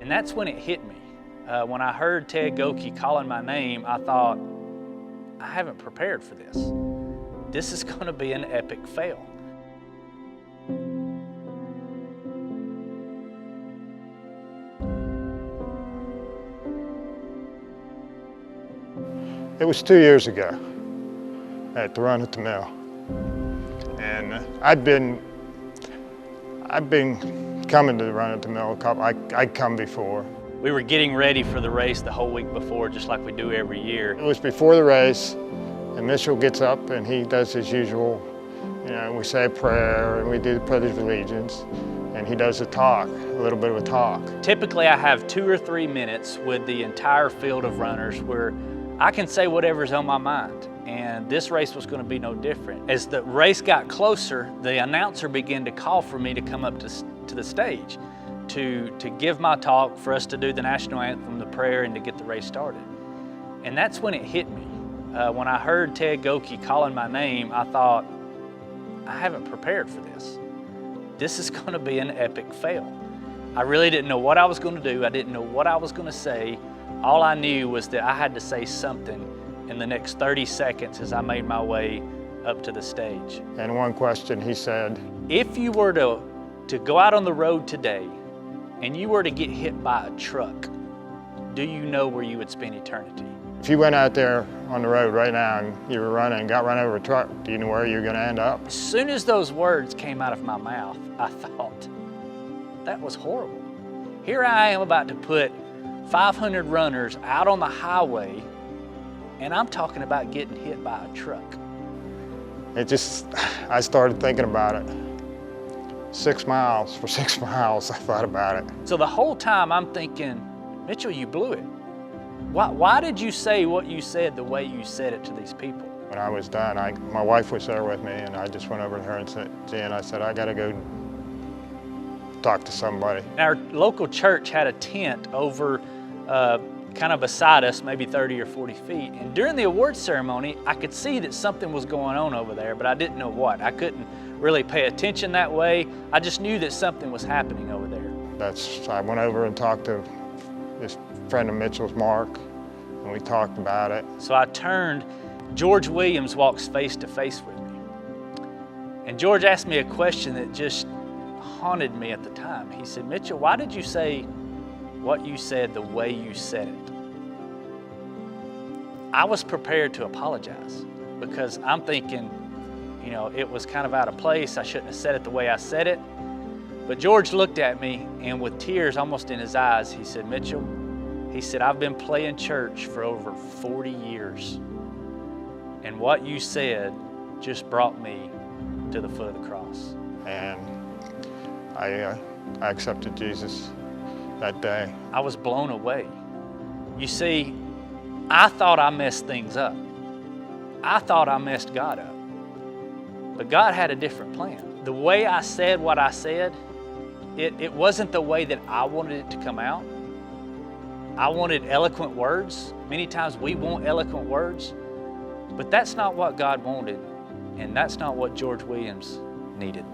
And that's when it hit me. When I heard Ted Goki calling my name, I thought, I haven't prepared for this. This is going to be an epic fail. It was 2 years ago at the Run at the Mill. And I'd been coming to the Run at the Mill. I'd come before. We were getting ready for the race the whole week before, just like we do every year. It was before the race, and Mitchell gets up and he does his usual, we say a prayer and we do the Pledge of Allegiance, and he does a talk, a little bit of a talk. Typically I have 2 or 3 minutes with the entire field of runners where I can say whatever's on my mind, and this race was going to be no different. As the race got closer, the announcer began to call for me to come up to the stage to give my talk, for us to do the national anthem, the prayer, and to get the race started. And that's when it hit me. When I heard Ted Goki calling my name, I thought, I haven't prepared for this. This is going to be an epic fail. I really didn't know what I was going to do. I didn't know what I was going to say. All I knew was that I had to say something in the next 30 seconds as I made my way up to the stage. And one question he said, if you were to go out on the road today and you were to get hit by a truck, do you know where you would spend eternity? if you went out there on the road right now and you were running and got run over a truck, do you know where you're gonna end up? As soon as those words came out of my mouth, I thought, that was horrible. Here I am about to put 500 runners out on the highway, and I'm talking about getting hit by a truck. I started thinking about it. 6 miles, for 6 miles, I thought about it. So the whole time I'm thinking, Mitchell, you blew it. Why did you say what you said the way you said it to these people? When I was done, my wife was there with me, and I just went over to her and said, Jan, I said, I gotta go talk to somebody. Our local church had a tent over kind of beside us, maybe 30 or 40 feet. And during the awards ceremony, I could see that something was going on over there, but I didn't know what. I couldn't really pay attention that way. I just knew that something was happening over there. I went over and talked to this friend of Mitchell's, Mark, and we talked about it. So I turned, George Williams walks face to face with me. And George asked me a question that just haunted me at the time. He said, Mitchell, why did you say what you said the way you said it? I was prepared to apologize because I'm thinking, you know, it was kind of out of place. I shouldn't have said it the way I said it. But George looked at me, and with tears almost in his eyes, he said, Mitchell, he said, I've been playing church for over 40 years. And what you said just brought me to the foot of the cross. And I accepted Jesus that day. I was blown away. You see, I thought I messed things up. I thought I messed God up. But God had a different plan. The way I said what I said, it wasn't the way that I wanted it to come out. I wanted eloquent words. Many times we want eloquent words, but that's not what God wanted, and that's not what George Williams needed.